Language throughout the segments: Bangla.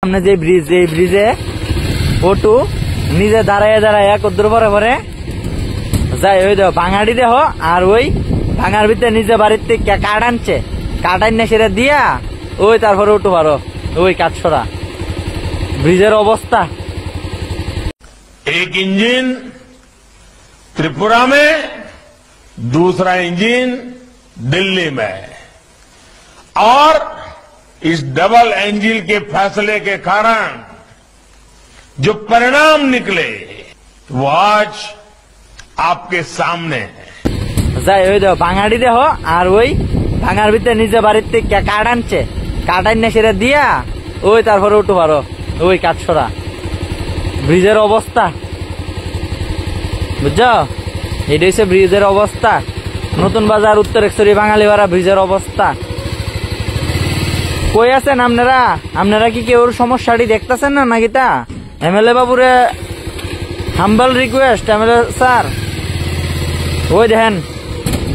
সামনে যে ব্রিজ, এই ব্রিজে ওটু নিজে দাঁড়ায় দাঁড়ায় কদ্দুর পরে পরে যাই ওই দেখো ভাঙাড়ি দেহ, আর ওই ভাঙার ভিতরে নিজে বাড়ির থেকে কাঠ আনছে, কাঠ আনলে সেটা দিয়া ওই তারপরে ওটু পারো ওই কাঠ সরা ব্রিজের অবস্থা। एक इंजन त्रिपुरा में, दूसरा इंजन दिल्ली में, और इस डबल इंजन के फैसले के कारण जो परिणाम निकले वो आज आपके सामने है। যাই ওই দেখো ভাঙাড়ি দেহ, আর ওই ভাঙার ভিতরে নিজে বাড়ির থেকে কাঠ আনছে, কাঠ আনলে সেটা দিয়া ওই তারপরে উঠু পারো ওই কাঠ সরা ব্রিজের অবস্থা, বুঝছো? এটা হচ্ছে ব্রিজের অবস্থা। নতুন বাজার উত্তরেশ্বরী বাঙালিপাড়া ব্রিজের অবস্থা। কই আছেন আপনারা? আপনারা কি কেউ সমস্যাটি দেখতেছেন না নাকি? তা এমএলএ বাবুরে হাম্বল রিকোয়েস্ট, এমএলএ স্যার ওই দেখেন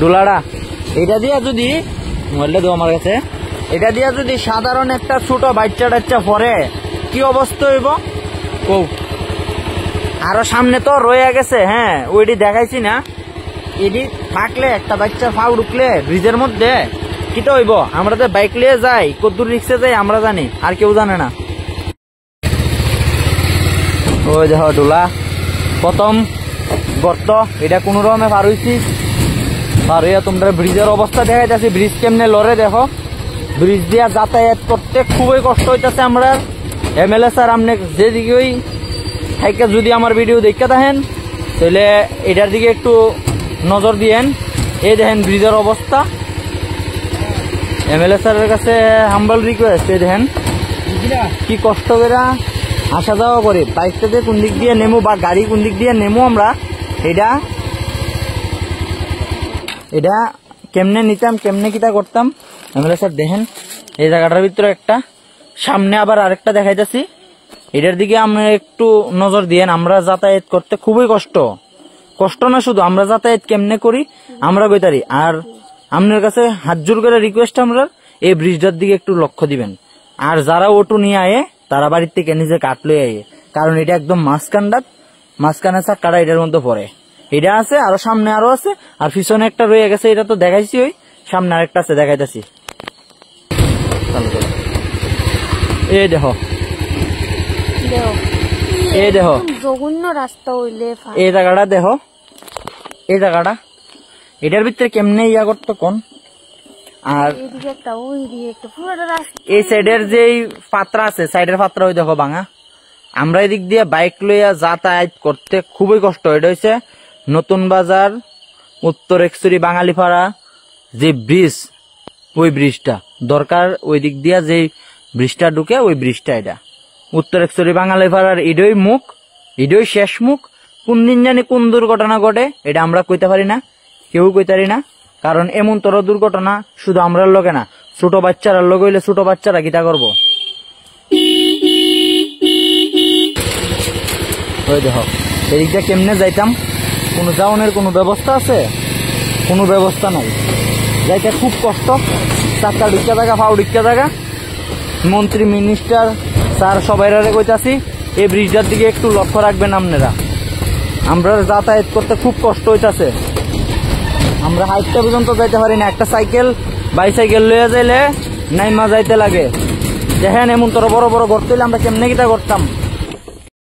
ডোলাটা, এটা দিয়া যদি মোবাইলটা দেবো আমার কাছে, এটা দিয়া যদি সাধারণ একটা ছোট বাচ্চা টাচ্চা পরে কি অবস্থা হইব ও। আরো সামনে তো রয়ে গেছে, হ্যাঁ ওইটি দেখাইছি না, এটি থাকলে একটা বাচ্চা ফাউ ঢুকলে ব্রিজের মধ্যে কি তো হইব। আমরা তো বাইক লিয়ে যাই, কদ্দুর রিক্সে যাই আমরা জানি, আর কেউ জানে না। ওই দেখো ডোলা প্রথম গর্ত, এটা কোন রকমে পার হইছি, পার হইয়া তোমরা ব্রিজের অবস্থা দেখাইতেছি। ব্রিজ কেমনে লড়ে দেখো, ব্রিজ দিয়া যাতায়াত করতে খুবই কষ্ট হইতেছে। আমরা এমএলএ স্যার আপনি যেদিকে ওই থাইকে যদি আমার ভিডিও দেখতে থাকেন তাহলে এটার দিকে একটু নজর দিয়েন। এই দেখেন ব্রিজের অবস্থা, এমএলএ স্যারের কাছে হাম্বল রিকোয়েস্ট। এই দেখেন কি কষ্ট করে আসা যাওয়া করি, বাইকটাতে কোন দিক দিয়ে নেমু বা গাড়ি কোন দিক দিয়ে নেমু আমরা, এটা কেমনে নিতাম, কেমনে কিটা করতাম। এমএলএ স্যার দেখেন এই জায়গাটার ভিতরে একটা, সামনে আবার আরেকটা দেখাইতেছি, এটার দিকে আমরা একটু নজর দিয়েন। আমরা যাতায়াত করতে খুবই কষ্ট, কষ্ট না শুধু আমরা যাতায়াত কেমনে করি আমরা কইতারি। আর আপনার কাছে হাত জোর করে রিকোয়েস্ট, আমরা এই ব্রিজটার দিকে একটু লক্ষ্য দিবেন। আর যারা অটো নিয়ে আয়ে তারা বাড়ির থেকে নিজে কাঠ লয়ে আয়ে, কারণ এটা একদম মাঝখানে চাক্কাটা এটার মধ্যে পড়ে। এটা আছে, আরো সামনে আরো আছে, আর পিছনে একটা রয়ে গেছে, এটা তো দেখাইছি। ওই সামনে আরেকটা আছে দেখাইতেছি। এই দেখো, এই দেখো জঘন্য রাস্তা হইলে এই জায়গাটা দেখো, এই জায়গাটা এটার ভিতরে কেমনে ইয়া করতো কোন। আর এই সাইডের যে পাত্রা আছে, সাইডের পাত্রা ওই দেখো ভাঙা। আমরা এদিক দিয়ে বাইক লইয়া যাতায়াত করতে খুবই কষ্ট। এটা হচ্ছে নতুন বাজার উত্তরেশ্বরী বাঙালিপাড়া যে ব্রিজ, ওই ব্রিজটা দরকার। ওই দিক দিয়া যে ব্রিজটা ঢুকে ওই ব্রিজটা, এটা উত্তরেশ্বরী বাঙালিপাড়ার এডই মুখ, এডই শেষ মুখ। কোন দিন জানি কোন দুর্ঘটনা ঘটে এটা আমরা কইতে পারি না, কেউ কইতে পারি না। কারণ এমন তোর দুর্ঘটনা শুধু আমরার লগে না, ছোট বাচ্চারা লগে হইলে ছোট বাচ্চারা কিটা করবো। ওই দেখো এদিকটা কেমনে যাইতাম, কোনো যাওয়ানোর কোনো ব্যবস্থা আছে? কোনো ব্যবস্থা নাই, যাইতে খুব কষ্ট। চাক্কা ঢুকা থাকা, ফাউ ঢুকা থাকা। মন্ত্রী মিনিস্টার স্যার সবাই কইতাছি এই ব্রিজটার দিকে একটু লক্ষ্য রাখবেন আপনারা। আমরা যাতায়াত করতে খুব কষ্ট হইতাছে, আমরা হাইটটা পর্যন্ত যাইতে পারি না। একটা সাইকেল বাইসাইকেল লইয়া যাইলে নাইমা যাইতে লাগে। দেখেন এমন তোর বড় বড় গর্ত হইলে আমরা কেমনে কিটা করতাম।